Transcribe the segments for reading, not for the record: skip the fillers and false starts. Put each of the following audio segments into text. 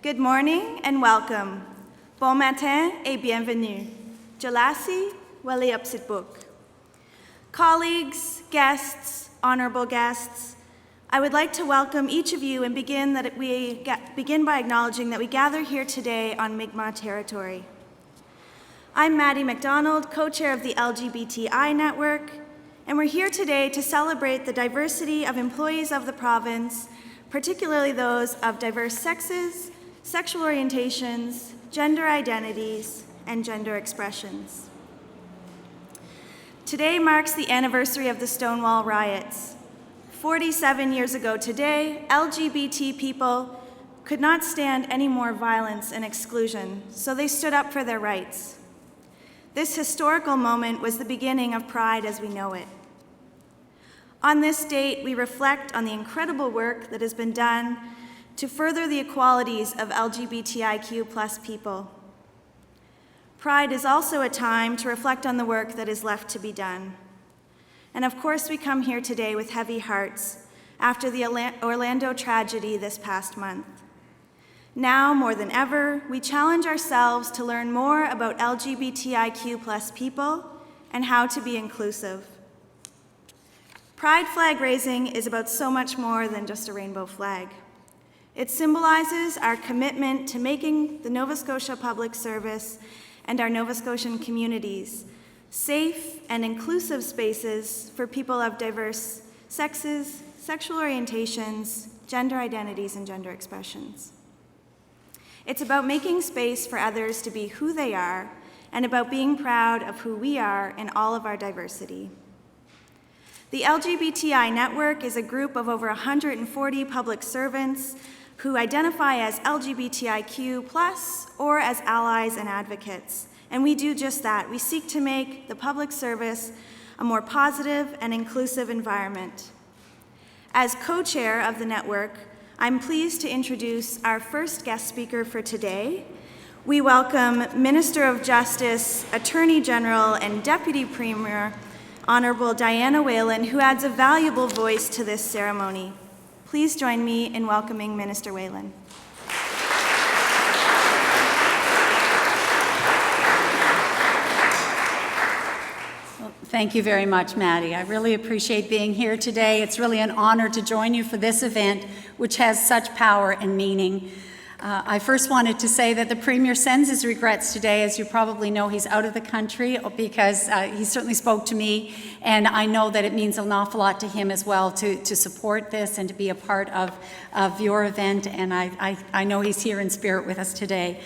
Good morning and welcome. Bon matin et bienvenue. Jalasi wali upsitbuk. Colleagues, guests, honorable guests, I would like to welcome each of you and begin by acknowledging that we gather here today on Mi'kmaq territory. I'm Maddie McDonald, co-chair of the LGBTI Network, and we're here today to celebrate the diversity of employees of the province, particularly those of diverse sexes, sexual orientations, gender identities, and gender expressions. Today marks the anniversary of the Stonewall riots. 47 years ago today, LGBT people could not stand any more violence and exclusion, so they stood up for their rights. This historical moment was the beginning of Pride as we know it. On this date, we reflect on the incredible work that has been done to further the equalities of LGBTIQ+ people. Pride is also a time to reflect on the work that is left to be done. And of course, we come here today with heavy hearts after the Orlando tragedy this past month. Now, more than ever, we challenge ourselves to learn more about LGBTIQ+ people and how to be inclusive. Pride flag raising is about so much more than just a rainbow flag. It symbolizes our commitment to making the Nova Scotia Public Service and our Nova Scotian communities safe and inclusive spaces for people of diverse sexes, sexual orientations, gender identities, and gender expressions. It's about making space for others to be who they are and about being proud of who we are in all of our diversity. The LGBTI Network is a group of over 140 public servants who identify as LGBTIQ+ or as allies and advocates. And we do just that. We seek to make the public service a more positive and inclusive environment. As co-chair of the network, I'm pleased to introduce our first guest speaker for today. We welcome Minister of Justice, Attorney General, and Deputy Premier, Honorable Diana Whelan, who adds a valuable voice to this ceremony. Please join me in welcoming Minister Whelan. Thank you very much, Maddie. I really appreciate being here today. It's really an honor to join you for this event, which has such power and meaning. I first wanted to say that the Premier sends his regrets today. As you probably know, he's out of the country because he certainly spoke to me, and I know that it means an awful lot to him as well to support this and to be a part of your event, and I know he's here in spirit with us today.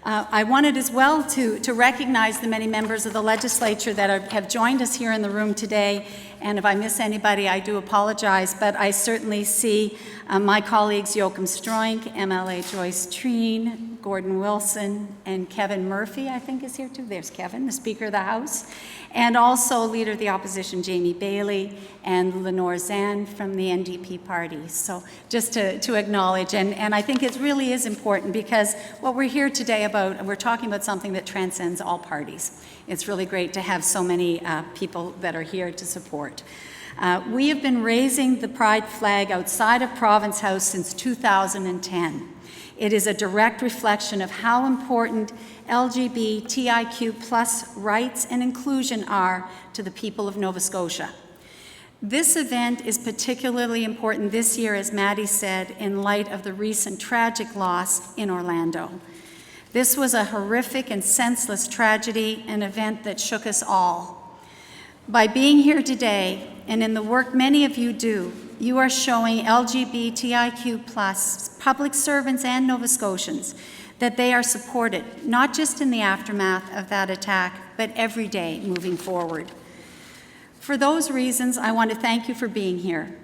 I wanted as well to recognize the many members of the legislature that have joined us here in the room today, and if I miss anybody, I do apologize, but I certainly see my colleagues Joachim Stroink, MLA Joyce Treen, Gordon Wilson, and Kevin Murphy, I think is here too. There's Kevin, the Speaker of the House, and also Leader of the Opposition Jamie Bailey and Lenore Zan from the NDP party. So just to acknowledge, and I think it really is important because what we're here today about, we're talking about something that transcends all parties. It's really great to have so many people that are here to support. We have been raising the Pride flag outside of Province House since 2010. It is a direct reflection of how important LGBTIQ+ rights and inclusion are to the people of Nova Scotia. This event is particularly important this year, as Maddie said, in light of the recent tragic loss in Orlando. This was a horrific and senseless tragedy, an event that shook us all. By being here today, and in the work many of you do, you are showing LGBTIQ+ public servants and Nova Scotians that they are supported, not just in the aftermath of that attack, but every day moving forward. For those reasons, I want to thank you for being here.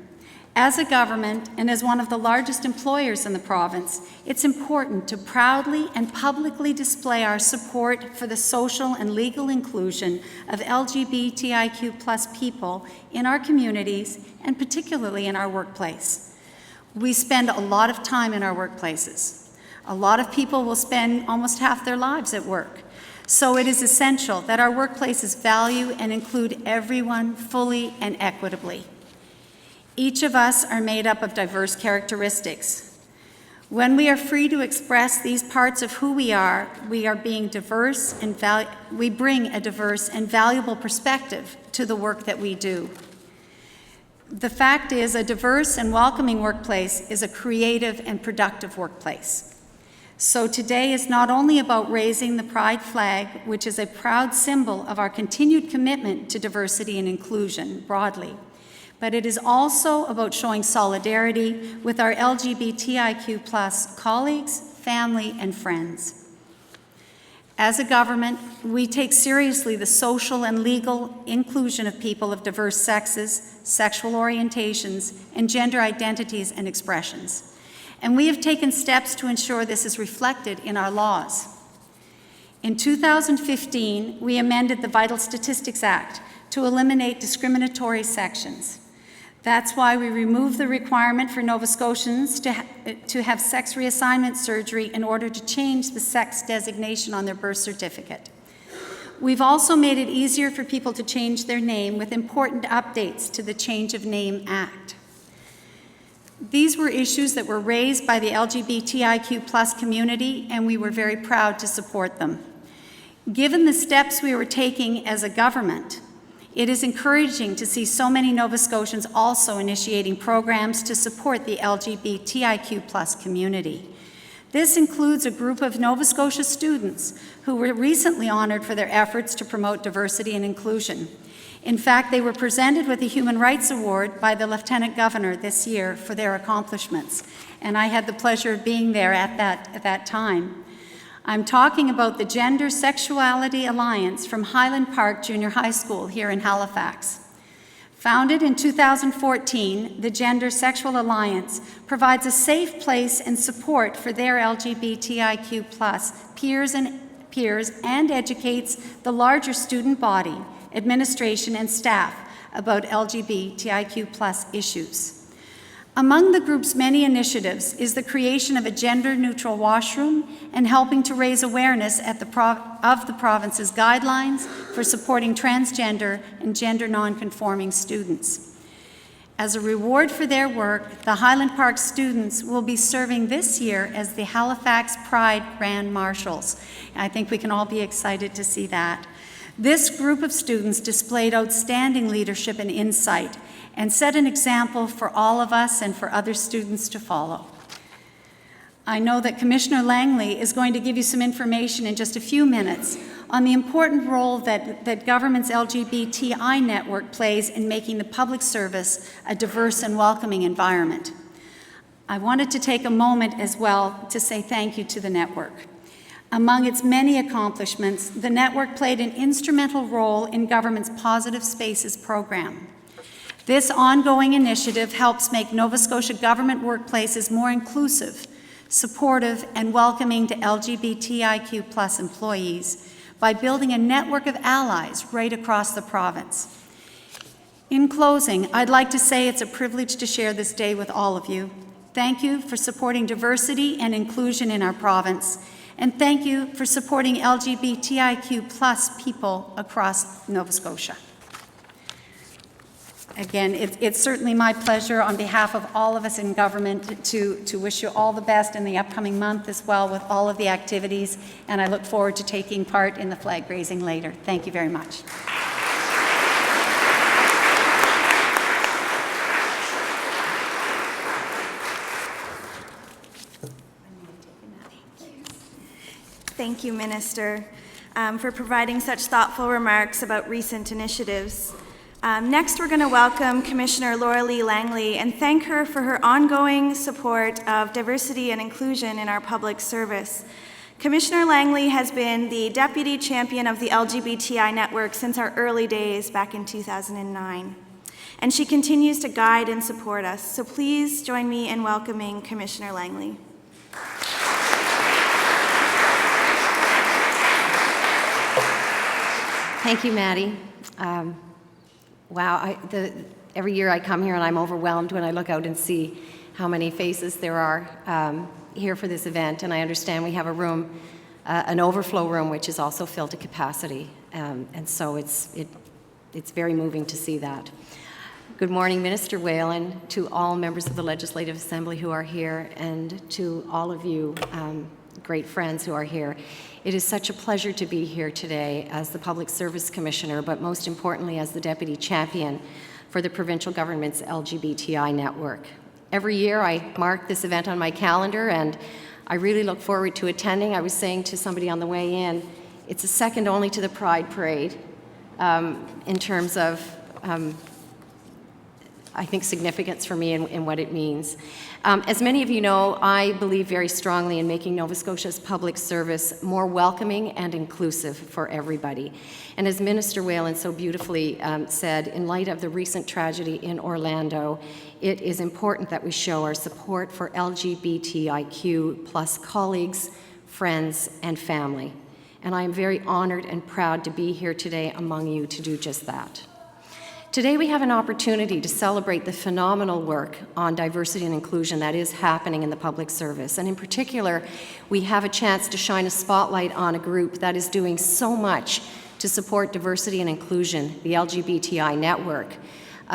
As a government and as one of the largest employers in the province, it's important to proudly and publicly display our support for the social and legal inclusion of LGBTIQ+ people in our communities and particularly in our workplace. We spend a lot of time in our workplaces. A lot of people will spend almost half their lives at work. So it is essential that our workplaces value and include everyone fully and equitably. Each of us are made up of diverse characteristics. When we are free to express these parts of who we are being diverse and we bring a diverse and valuable perspective to the work that we do. The fact is, a diverse and welcoming workplace is a creative and productive workplace. So today is not only about raising the pride flag, which is a proud symbol of our continued commitment to diversity and inclusion broadly, but it is also about showing solidarity with our LGBTIQ+ colleagues, family, and friends. As a government, we take seriously the social and legal inclusion of people of diverse sexes, sexual orientations, and gender identities and expressions. And we have taken steps to ensure this is reflected in our laws. In 2015, we amended the Vital Statistics Act to eliminate discriminatory sections. That's why we removed the requirement for Nova Scotians to have sex reassignment surgery in order to change the sex designation on their birth certificate. We've also made it easier for people to change their name with important updates to the Change of Name Act. These were issues that were raised by the LGBTIQ+ community, and we were very proud to support them. Given the steps we were taking as a government, it is encouraging to see so many Nova Scotians also initiating programs to support the LGBTIQ+ community. This includes a group of Nova Scotia students who were recently honored for their efforts to promote diversity and inclusion. In fact, they were presented with a Human Rights Award by the Lieutenant Governor this year for their accomplishments, and I had the pleasure of being there at that time. I'm talking about the Gender Sexuality Alliance from Highland Park Junior High School here in Halifax. Founded in 2014, the Gender Sexual Alliance provides a safe place and support for their LGBTIQ+ peers and educates the larger student body, administration, and staff about LGBTIQ+ issues. Among the group's many initiatives is the creation of a gender-neutral washroom and helping to raise awareness of the province's guidelines for supporting transgender and gender non-conforming students. As a reward for their work, the Highland Park students will be serving this year as the Halifax Pride Grand Marshals. I think we can all be excited to see that. This group of students displayed outstanding leadership and insight and set an example for all of us and for other students to follow. I know that Commissioner Langley is going to give you some information in just a few minutes on the important role that government's LGBTI network plays in making the public service a diverse and welcoming environment. I wanted to take a moment as well to say thank you to the network. Among its many accomplishments, the network played an instrumental role in government's Positive Spaces program. This ongoing initiative helps make Nova Scotia government workplaces more inclusive, supportive, and welcoming to LGBTIQ+ employees by building a network of allies right across the province. In closing, I'd like to say it's a privilege to share this day with all of you. Thank you for supporting diversity and inclusion in our province, and thank you for supporting LGBTIQ+ people across Nova Scotia. Again, it's certainly my pleasure on behalf of all of us in government to wish you all the best in the upcoming month as well with all of the activities, and I look forward to taking part in the flag raising later. Thank you very much. Thank you, Minister, for providing such thoughtful remarks about recent initiatives. Next, we're going to welcome Commissioner Laura-Lee Langley and thank her for her ongoing support of diversity and inclusion in our public service. Commissioner Langley has been the Deputy Champion of the LGBTI Network since our early days back in 2009, and she continues to guide and support us. So please join me in welcoming Commissioner Langley. Thank you, Maddie. Wow, every year I come here and I'm overwhelmed when I look out and see how many faces there are here for this event. And I understand we have a room, an overflow room, which is also filled to capacity. And so it's very moving to see that. Good morning, Minister Whalen, to all members of the Legislative Assembly who are here, and to all of you great friends who are here. It is such a pleasure to be here today as the Public Service Commissioner, but most importantly as the Deputy Champion for the provincial government's LGBTI network. Every year I mark this event on my calendar, and I really look forward to attending. I was saying to somebody on the way in, it's a second only to the Pride Parade in terms of I think, significance for me and what it means. As many of you know, I believe very strongly in making Nova Scotia's public service more welcoming and inclusive for everybody. And as Minister Whalen so beautifully said, in light of the recent tragedy in Orlando, it is important that we show our support for LGBTIQ plus colleagues, friends, and family. And I am very honored and proud to be here today among you to do just that. Today we have an opportunity to celebrate the phenomenal work on diversity and inclusion that is happening in the public service. And in particular, we have a chance to shine a spotlight on a group that is doing so much to support diversity and inclusion, the LGBTI network.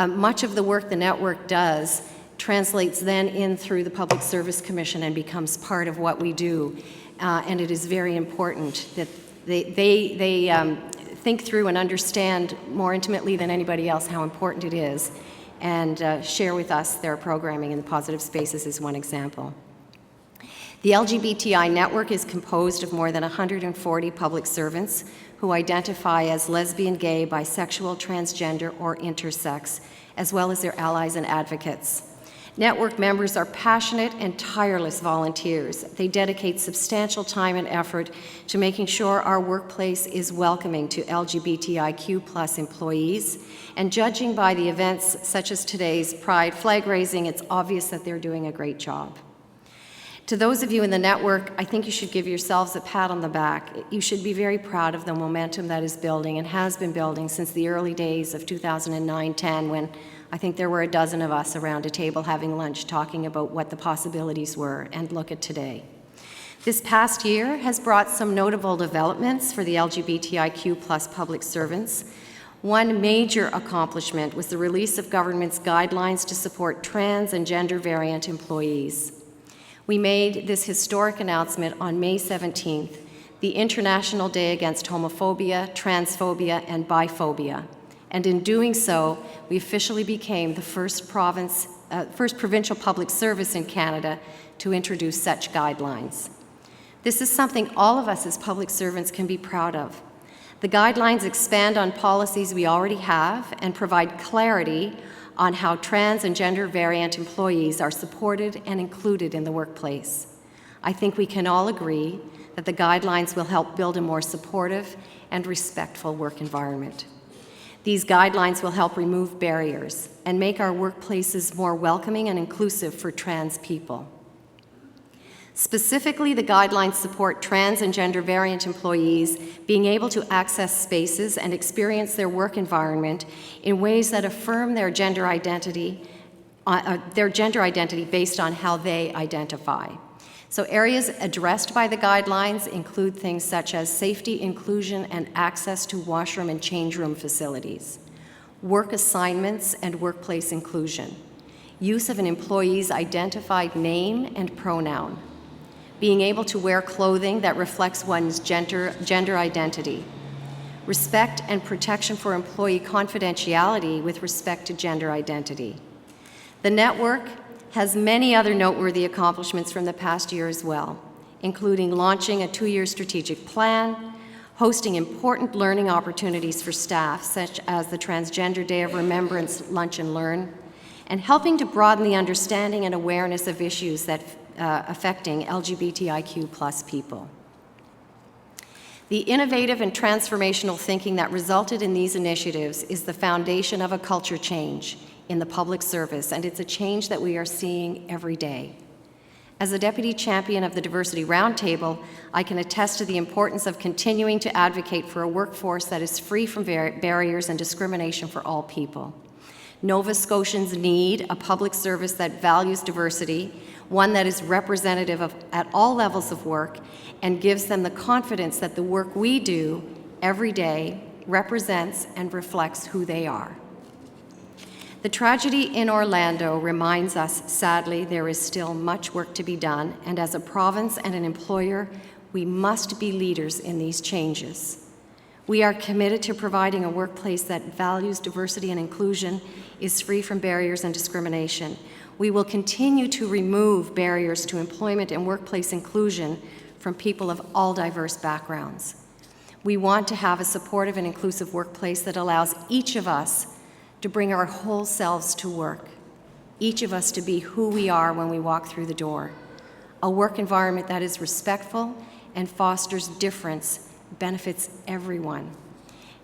Much of the work the network does translates then in through the Public Service Commission and becomes part of what we do. And it is very important that they think through and understand more intimately than anybody else how important it is, and share with us their programming in the Positive Spaces is one example. The LGBTI network is composed of more than 140 public servants who identify as lesbian, gay, bisexual, transgender, or intersex, as well as their allies and advocates. Network members are passionate and tireless volunteers. They dedicate substantial time and effort to making sure our workplace is welcoming to LGBTIQ plus employees. And judging by the events such as today's Pride flag raising, it's obvious that they're doing a great job. To those of you in the network, I think you should give yourselves a pat on the back. You should be very proud of the momentum that is building and has been building since the early days of 2009-10, when I think there were a dozen of us around a table having lunch talking about what the possibilities were, and look at today. This past year has brought some notable developments for the LGBTIQ plus public servants. One major accomplishment was the release of government's guidelines to support trans and gender variant employees. We made this historic announcement on May 17th, the International Day Against Homophobia, Transphobia, and Biphobia. And in doing so, we officially became the first provincial public service in Canada to introduce such guidelines. This is something all of us as public servants can be proud of. The guidelines expand on policies we already have and provide clarity on how trans and gender variant employees are supported and included in the workplace. I think we can all agree that the guidelines will help build a more supportive and respectful work environment. These guidelines will help remove barriers and make our workplaces more welcoming and inclusive for trans people. Specifically, the guidelines support trans and gender variant employees being able to access spaces and experience their work environment in ways that affirm their gender identity based on how they identify. So areas addressed by the guidelines include things such as safety, inclusion, and access to washroom and change room facilities, work assignments and workplace inclusion, use of an employee's identified name and pronoun, being able to wear clothing that reflects one's gender identity, respect and protection for employee confidentiality with respect to gender identity. The network has many other noteworthy accomplishments from the past year as well, including launching a 2-year strategic plan, hosting important learning opportunities for staff, such as the Transgender Day of Remembrance Lunch and Learn, and helping to broaden the understanding and awareness of issues that affecting LGBTIQ plus people. The innovative and transformational thinking that resulted in these initiatives is the foundation of a culture change in the public service, and it's a change that we are seeing every day. As a Deputy Champion of the Diversity Roundtable, I can attest to the importance of continuing to advocate for a workforce that is free from barriers and discrimination for all people. Nova Scotians need a public service that values diversity, one that is representative at all levels of work, and gives them the confidence that the work we do every day represents and reflects who they are. The tragedy in Orlando reminds us, sadly, there is still much work to be done, and as a province and an employer, we must be leaders in these changes. We are committed to providing a workplace that values diversity and inclusion, is free from barriers and discrimination. We will continue to remove barriers to employment and workplace inclusion from people of all diverse backgrounds. We want to have a supportive and inclusive workplace that allows each of us to bring our whole selves to work, each of us to be who we are when we walk through the door. A work environment that is respectful and fosters difference benefits everyone.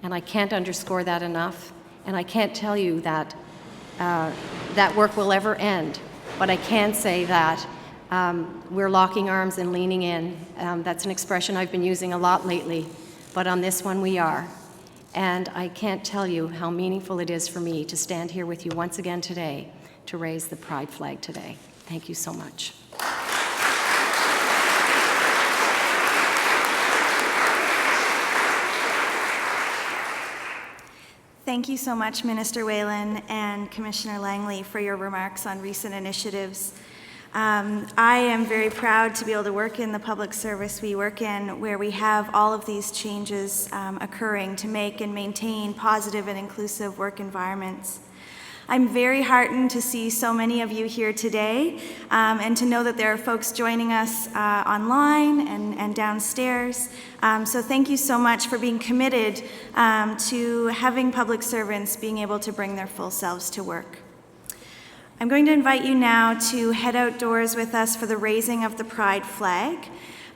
And I can't underscore that enough, and I can't tell you that that work will ever end, but I can say that we're locking arms and leaning in. That's an expression I've been using a lot lately, but on this one we are. And I can't tell you how meaningful it is for me to stand here with you once again today to raise the Pride flag today. Thank you so much. Thank you so much, Minister Whalen and Commissioner Langley, for your remarks on recent initiatives. I am very proud to be able to work in the public service we work in, where we have all of these changes occurring to make and maintain positive and inclusive work environments. I'm very heartened to see so many of you here today, and to know that there are folks joining us online and downstairs. So thank you so much for being committed to having public servants being able to bring their full selves to work. I'm going to invite you now to head outdoors with us for the raising of the Pride flag.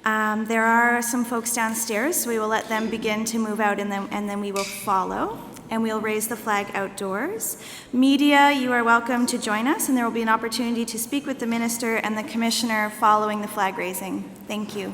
There are some folks downstairs, so we will let them begin to move out, and then we will follow, and we'll raise the flag outdoors. Media, you are welcome to join us, and there will be an opportunity to speak with the minister and the commissioner following the flag raising. Thank you.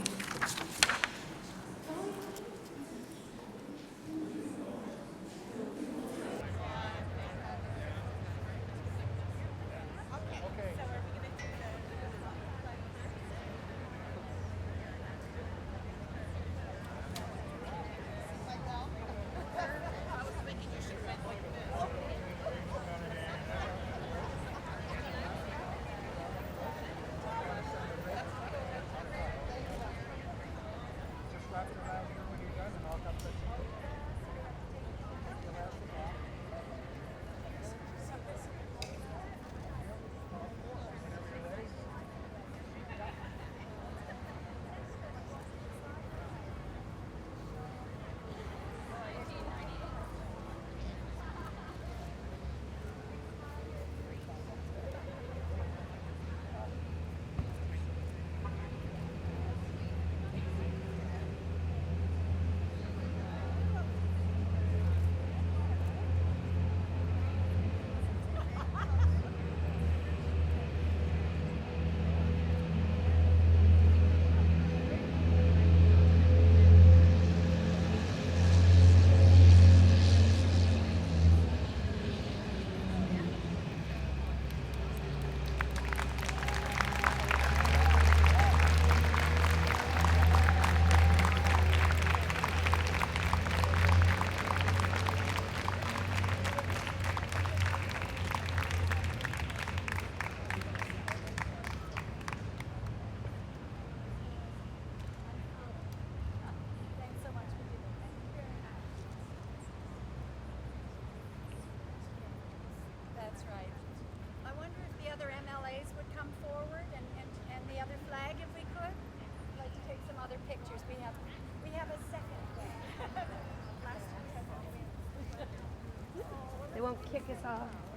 They won't kick us off.